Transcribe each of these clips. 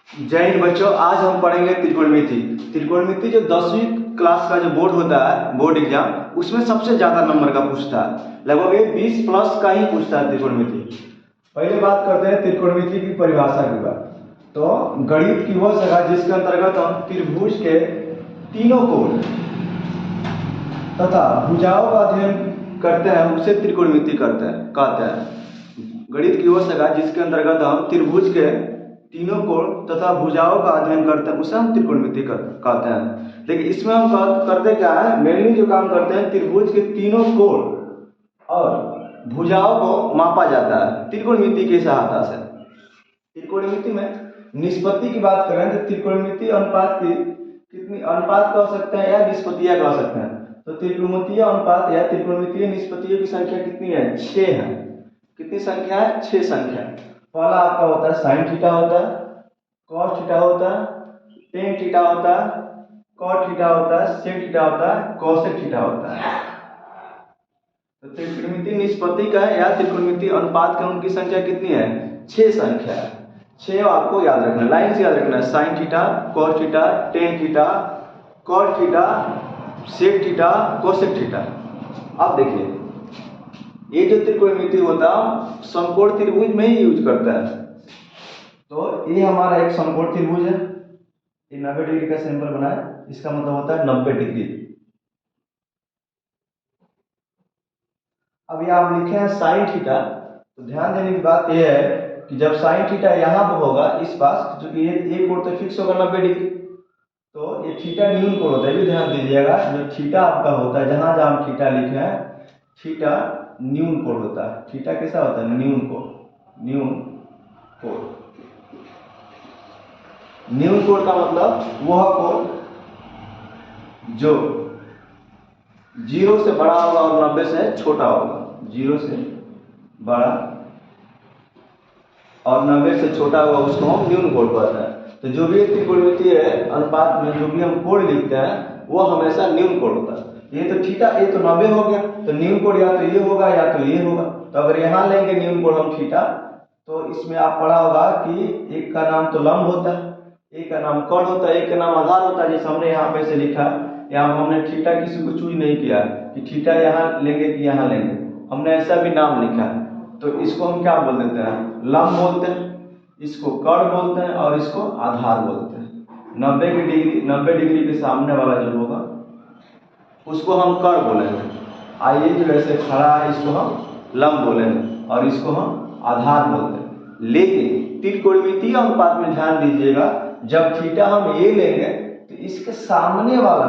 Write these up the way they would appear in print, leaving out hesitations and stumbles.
जय हिंद बच्चों, आज हम पढ़ेंगे त्रिकोणमिति। त्रिकोणमिति जो 10वीं क्लास का जो बोर्ड होता है, बोर्ड एग्जाम, उसमें सबसे ज्यादा नंबर का पूछता है। लगभग ये 20 प्लस का ही पूछता है त्रिकोणमिति। पहले बात करते हैं त्रिकोणमिति की परिभाषा की बात। तो गणित की वह शाखा जिसके अंतर्गत हम त्रिभुज के तीनों कोण तथा भुजाओं का अध्ययन करते हैं, उसे त्रिकोणमिति कहते हैं। गणित की वह शाखा जिसके अंतर्गत हम त्रिभुज के तीनों कोण तथा भुजाओं का अध्ययन करते हैं, उसे हम त्रिकोणमिति कहते हैं। लेकिन इसमें हम करते क्या है, मेनली जो काम करते हैं, त्रिभुज के तीनों कोण और भुजाओं को मापा जाता है त्रिकोणमिति की सहायता से। त्रिकोणमिति में निष्पत्ति की बात करें तो त्रिकोणमिति अनुपात की कितनी अनुपात कह सकते हैं या निष्पत्तियां कह सकते हैं। तो त्रिकोणमितीय अनुपात या त्रिकोणमितीय निष्पत्तियों की संख्या कितनी है? 6 है। कितनी संख्या है? 6 संख्या। पहला आपका होता है साइन थीटा होता है, कॉस थीटा होता है, टेन थीटा होता है, कॉट थीटा होता है, सेक थीटा होता है, कोसेक थीटा होता है। तो त्रिकोणमितीय निष्पत्ति का है या त्रिकोणमितीय अनुपात का उनकी संख्या कितनी है? 6 संख्या है। 6 आपको याद रखना है, लाइन से याद रखना है। Sine theta, cos theta, tan theta, cot theta, sec theta, cosec theta. अब देखिए, ये जो त्रिकोणमिति होता है समकोण त्रिभुज में ही यूज करता है। तो ये हमारा एक समकोण त्रिभुज है, ये 90 डिग्री का सिंबल बना है, इसका मतलब होता है 90 डिग्री। अब ये आप लिखे हैं साइन थीटा, तो ध्यान देने की बात यह है कि जब साइन थीटा यहाँ पर होगा इस पास, जो कि ये कोण तो फिक्स होगा 90 डिग्री, तो ये थीटा न्यून कोण होता है। भी ध्यान दीजिएगा, जो थीटा आपका होता है, जहां जहां थीटा लिखे हैं, थीटा न्यून कोण होता है। थीटा कैसा होता है? न्यून कोण। न्यून कोण, न्यून कोण का मतलब वह कोण जो 0 से बड़ा होगा और 90 से छोटा होगा। 0 से बड़ा और 90 से छोटा होगा, उसको हम न्यून कोण कहते हैं। तो जो भी त्रिकोणमितीय अनुपात में जो भी हम कोण लिखते हैं वो हमेशा न्यून कोण होता है। ये तो थीटा, ये तो 90 हो गया, तो न्यून कोण या तो ये होगा या तो ये होगा। तो अगर यहाँ लेंगे न्यून कोण हम थीटा, तो इसमें आप पढ़ा होगा कि एक का नाम तो लंब होता है, एक का नाम कोण होता है, एक का नाम आधार होता है। जैसे हमने यहाँ पे से लिखा, यहाँ हमने थीटा किसी को चूज नहीं किया कि थीटा यहाँ लेंगे कि यहाँ लेंगे, हमने ऐसा भी नाम लिखा है। तो इसको हम क्या बोल देते हैं? लंब बोलते हैं, इसको कोण बोलते हैं और इसको आधार बोलते हैं। 90 डिग्री के सामने वाला जो होगा उसको हम कोण बोलेंगे। आइए जो ऐसे खड़ा है इसको हम लंब बोलेंगे और इसको हम आधार बोलते हैं। लेकिन त्रिकोणमितीय अनुपात में ध्यान दीजिएगा, जब थीटा हम ये लेंगे तो इसके सामने वाला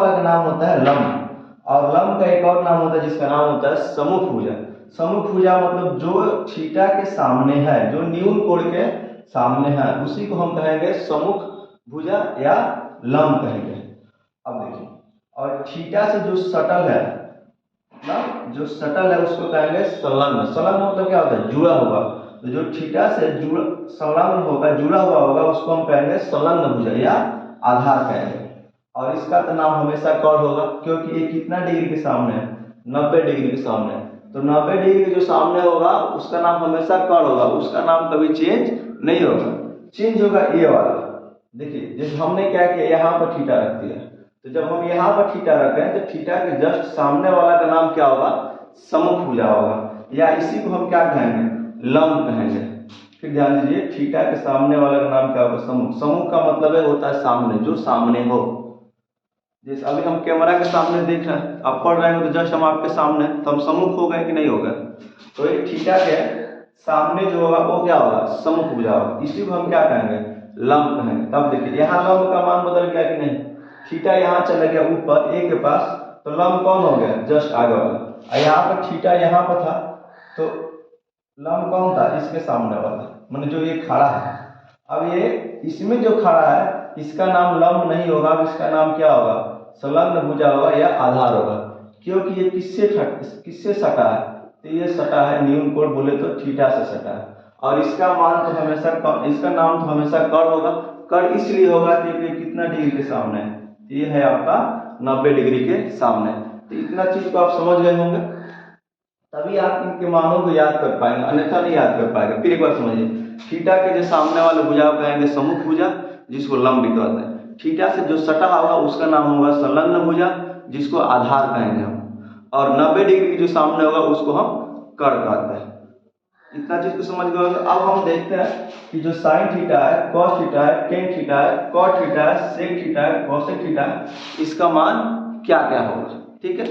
का नाम होता है लंब, और लंब का एक और नाम होता है जिसका नाम होता है सम्मुख भुजा। सम्मुख भुजा मतलब जो थीटा के सामने है, जो न्यून कोण के सामने है, उसी को हम कहेंगे सम्मुख भुजा या लंब कहेंगे। अब देखिए, और थीटा से जो सटल है ना, जो सटल है उसको कहेंगे संलग्न। संलग्न मतलब क्या होता है? जुड़ा हुआ। तो जो थीटा से संलग्न होगा, जुड़ा हुआ होगा, उसको हम कहेंगे संलग्न भुजा या आधार कहेंगे। और इसका तो नाम हमेशा कोण होगा, क्योंकि ये कितना डिग्री के सामने है? 90 डिग्री के सामने है। तो 90 डिग्री के जो सामने होगा उसका नाम हमेशा कोण होगा, उसका नाम कभी चेंज नहीं होगा। चेंज होगा ये वाला। देखिए, जैसे हमने क्या किया, यहाँ पर थीटा रख दिया, तो जब हम यहाँ पर थीटा रखें तो थीटा के जस्ट सामने वाला का नाम क्या होगा? सम्मुख भुजा होगा, या इसी को हम क्या कहेंगे? लंब कहेंगे। फिर ध्यान दीजिए, थीटा के सामने वाला का नाम क्या होगा? सम्मुख। सम्मुख का मतलब है होता है सामने, जो सामने हो। जैसे अभी हम कैमरा के सामने देख रहे हैं, आप पढ़ रहे हो तो जस्ट हम आपके सामने, तो हम सम्मुख हो गए कि नहीं हो गए? तो ये थीटा के सामने जो होगा वो क्या होगा? सम्मुख भुजा होगा, इसी को हम क्या कहेंगे? लंब कहेंगे। तब देखिए, यहाँ लंब का मान बदल गया कि नहीं? थीटा यहाँ चला गया ऊपर ए के पास, तो लंब कौन हो गया? जस्ट आगे वाला। यहाँ पर थीटा यहाँ पर था, तो लंब कौन था? इसके सामने वाला, मतलब जो ये खड़ा है। अब ये इसमें जो खड़ा है इसका नाम लंब नहीं होगा, अब इसका नाम क्या होगा? संलग्न भुजा होगा या आधार होगा, क्योंकि ये किससे सटा है? तो ये सटा है न्यून कोण, बोले तो थीटा से सटा है। और इसका मान तो हमेशा, इसका नाम तो हमेशा कोण होगा। कोण इसलिए होगा क्योंकि कितना डिग्री के सामने है? ये है आपका 90 डिग्री के सामने। तो इतना चीज को आप समझ गए होंगे। तभी आप इनके मानों को याद कर पाएंगे, अन्यथा नहीं याद कर पाएंगे। फिर एक बार समझिए, थीटा के जो सामने वाले भुजा को कहेंगे सम्मुख भुजा, जिसको लंब भी कहते हैं। थीटा से जो सटा होगा उसका नाम होगा संलग्न भुजा, जिसको आधार कहेंगे हम। और 90 डिग्री के जो सामने होगा उसको हम कर्ण कहते हैं। इतना चीज को समझ गए। अब हम देखते हैं कि जो साइन थीटा है, कॉस थीटा है, टेन थीटा है, कॉट थीटा है, सेक थीटा है, कोसेक थीटा है, इसका मान क्या क्या होगा। ठीक है,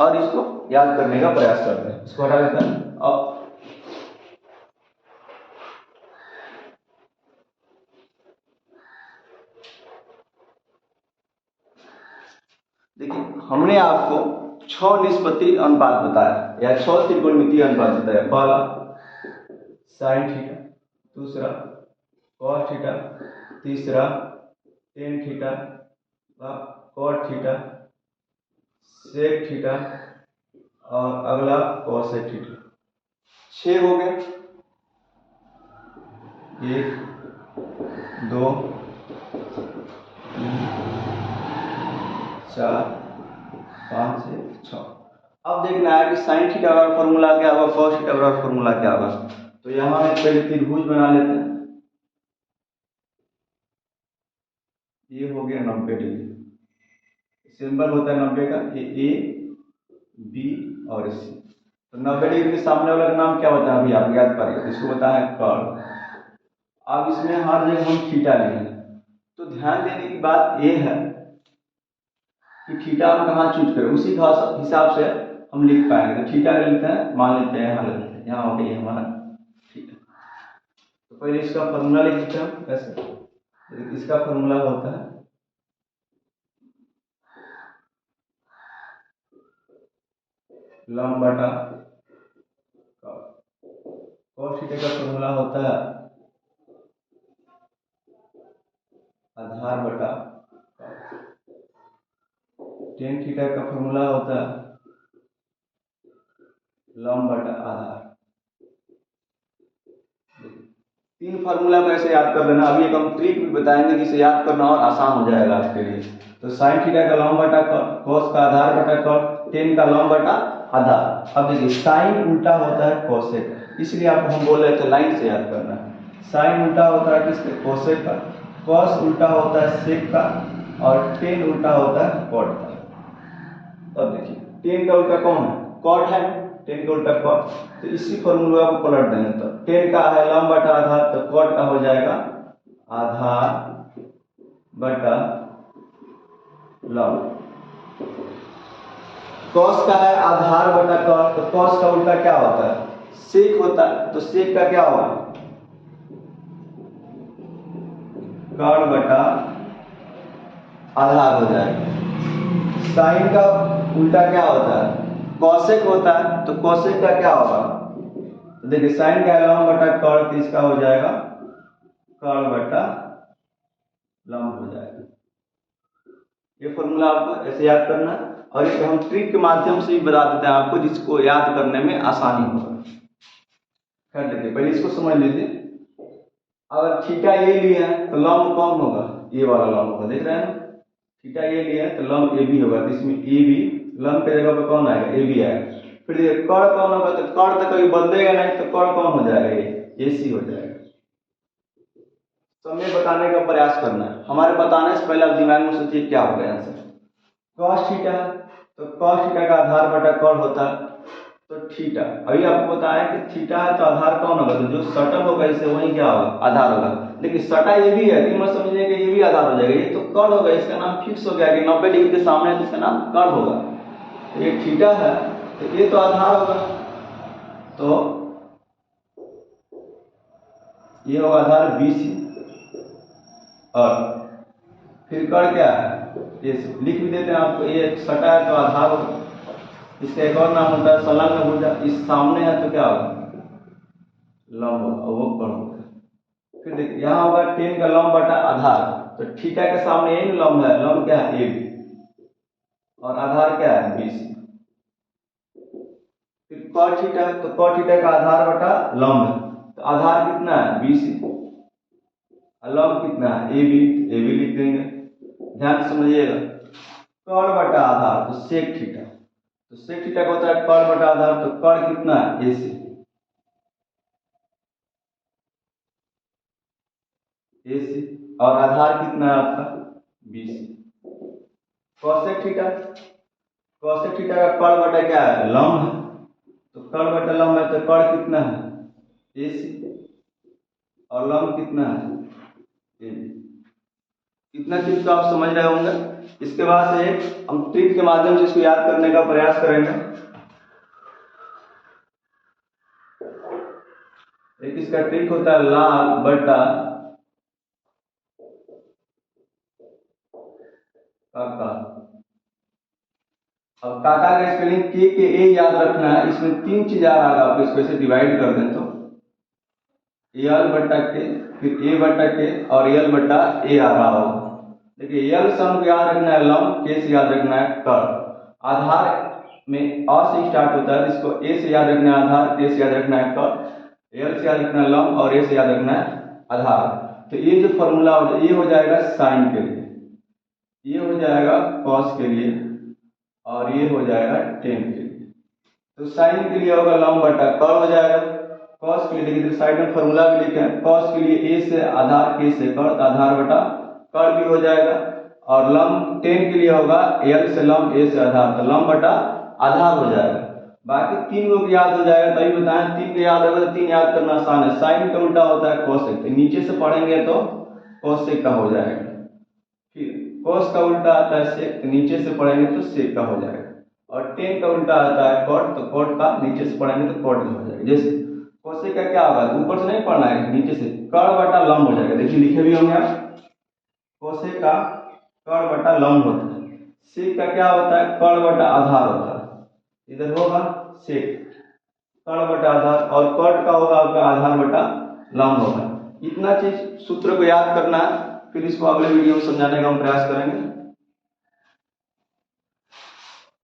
और इसको याद करने का प्रयास करते हैं। इसको हटा देते हैं। अब देखिए, हमने आपको 6 निष्पत्ति अनुपात बताया या 6 त्रिकोणमितीय अनुपात बताया। पहला साइन थीटा, दूसरा कॉस थीटा, तीसरा tan theta, cot theta, sec theta और अगला कोसेक थीटा। 6 हो गए। 1 2 3 4 5 6। अब देखना है कि साइन थीटा का फॉर्मूला क्या होगा, कॉस थीटा का फॉर्मूला क्या होगा। तो यहाँ एक पहले त्रिभुज बना लेते हैं। ये हो गया 90 डिग्री, सिंबल होता है 90 का, ए बी और सी। तो 90 डिग्री के सामने वाला का नाम क्या होता है, अभी आप याद करिए, इसको बताया कर्ण। अब इसमें हर जगह हम थीटा लिए, तो ध्यान देने की बात ये है कि थीटा हम कहाँ चूज करें, उसी हिसाब से हम लिख पाएंगे। तो थीटा लिखते हैं, मान लेते हैं यहाँ लिखते हैं, यहाँ हो गया हमारा थीटा। तो पहले इसका फॉर्मूला लिख लेते हैं कैसे। इसका फॉर्मूला होता है लंब बटा कॉस थीटा का फॉर्मूला होता है आधार बटा टेन थीटा का फॉर्मूला होता है लंब बटा आधार। 3 फार्मूला को ऐसे याद कर लेना। अभी एक हम ट्रिक भी बताएंगे जिसे याद करना और आसान हो जाएगा आपके लिए। तो साइन थीटा का लंब बटा कॉस का आधार बटा कॉट, टेन का लंब बटा आधार। अब देखिए, साइन उल्टा होता है कोसेक, इसलिए आपको हम बोल रहे थे लाइन से याद करना है। साइन उल्टा होता है किसके, कोसेक का, कॉस उल्टा होता है सेक का और टेन उल्टा होता है कॉट का। अब देखिए, टेन का उल्टा कौन है, कॉट है, टेन का उल्टा कॉट। तो इसी फॉर्मूला को पलट देंगे। तो टेन का है लंब बटा आधार, तो कॉट का हो जाएगा आधार बटा लंब। कॉस का है आधार बटा कॉट, तो कॉस का उल्टा क्या होता है, सेक होता है। तो सेक का क्या होगा, कर्ण बटा आधार हो जाएगा। साइन का उल्टा क्या होता है, कॉसेक होता है। तो कॉसेक का क्या होगा, तो देखिए साइन का लंब बटा कर्ण, तो इसका हो जाएगा कर्ण बटा लंब हो जाएगा। ये फॉर्मूला आपको ऐसे याद करना है, और इसे हम ट्रिक के माध्यम से भी बता देते हैं आपको, जिसको याद करने में आसानी होगा। खैर देखिए, पहले इसको समझ लीजिए। अगर थीटा ये लिया है तो लंब कौन होगा, ये वाला लंब होगा, देख रहे हैं ना। थीटा ये लिया है तो लंब ए बी होगा, तो इसमें ए बी लंब के जगह पे कौन आएगा, ए बी आएगा। फिर देखिए कर्ण कौन होगा, तो कर्ण तो कभी बदलेगा नहीं, तो कर्ण कौन हो जाएगा, ये ए सी हो जाएगा। समय बताने का प्रयास करना है। हमारे बताने से पहले आप दिमाग में सोचिए क्या हो गया आंसर। कॉस थीटा, तो कॉस थीटा का आधार बटा कॉस होता है, तो थीटा। अभी आपको बताया कि थीटा है तो आधार कौन होगा, तो जो सटल होगा इसे वही क्या होगा, आधार होगा। लेकिन सटा ये भी है, मत समझिए कि ये भी आधार हो जाएगा, ये तो कर्ण होगा, इसका नाम फिक्स हो गया कि 90 डिग्री के सामने है तो इसका नाम कर्ण होगा। तो ये थीटा है तो ये तो आधार होगा, तो ये होगा आधार BC, और फिर कर्ण क्या है, ये लिख भी देते हैं आपको, ये सटा है तो आधार होगा। इसका एक और नाम होता है संलग्न भुजा, इस सामने है तो क्या होगा, लंब होगा, और वो कर्ण होगा। फिर देखिए यहाँ होगा टेन का लंब बटा आधार, तो थीटा के सामने यही लंब है, लंब क्या है AB, और आधार क्या है BC। फिर कॉट थीटा, तो कॉट थीटा का आधार बटा लंब है, तो आधार कितना है BC, और लंब कितना है AB, AB लिख देंगे। ध्यान से समझिएगा, कर्ण बटा आधार तो सेक थीटा, तो सेक थीटा का होता है कर्ण बटा आधार, तो कर्ण कितना है ए से, और आधार कितना है आपका बी से। कॉसेक थीटा का कर्ण बटा क्या है लंब है, तो कर्ण बटा लंब है, तो कर्ण कितना है ए से और लंब कितना है ए बी। इतना चीज तो आप समझ रहे होंगे। इसके बाद से हम ट्रिक के माध्यम से इसको याद करने का प्रयास करेंगे। एक इसका ट्रिक होता है लाल बटा काका। अब काका का स्पेलिंग के ए याद रखना है। इसमें 3 चीज आ रहा है, आप इसको ऐसे डिवाइड कर दें तो एल बटा के, फिर ए बटा के और एल बटा ए आ रहा होगा। देखिए एल सम को याद रखना है लंब, के से याद रखना है कर्ण। आधार में अ से स्टार्ट होता है, इसको ए से याद रखना है आधार, के से याद रखना है कर्ण, एल से याद रखना है लंब और ए से याद रखना है आधार। तो ये जो फॉर्मूला हो जाए, ये हो जाएगा साइन के लिए, ये हो जाएगा कॉस के लिए और ये हो जाएगा टेन के लिए। तो साइन के लिए होगा लंब बटा कर्ण हो जाएगा। कॉस के लिए देखिए साइड में फॉर्मूला भी लिखे हैं, कॉस के लिए ए से आधार, के से कर्ण, तो आधार बटा कर्ण भी हो जाएगा। और लंब टेन के लिए होगा एल से लंब, ए से आधार, तो लंब बटा आधार हो जाएगा। बाकी 3 को याद हो जाएगा, तभी बताएं 3 को याद होगा तो 3 याद करना आसान है। साइन का उल्टा होता है कोसेक, तो नीचे से पढ़ेंगे तो कोसेक का हो जाएगा। फिर कोस का उल्टा आता है सेक, तो नीचे से पढ़ेंगे तो सेक का हो जाएगा। और टेन का उल्टा आता है कॉट, तो कॉट का नीचे से पढ़ेंगे तो कॉट का हो जाएगा। जैसे कोसेक का क्या होगा, ऊपर से नहीं पढ़ना है, नीचे से कर्ण बटा लंब हो जाएगा। देखिए लिखे भी होंगे आप, कोसेक का कर्ण बटा लंब होता है। सेक का क्या होता है कर्ण बटा आधार होता है, इधर होगा सेक कर्ण बटा आधार, और कर्ण का होगा आपका आधार बटा लंब होगा। इतना चीज सूत्र को याद करना है, फिर इसको अगले वीडियो में समझाने का हम प्रयास करेंगे।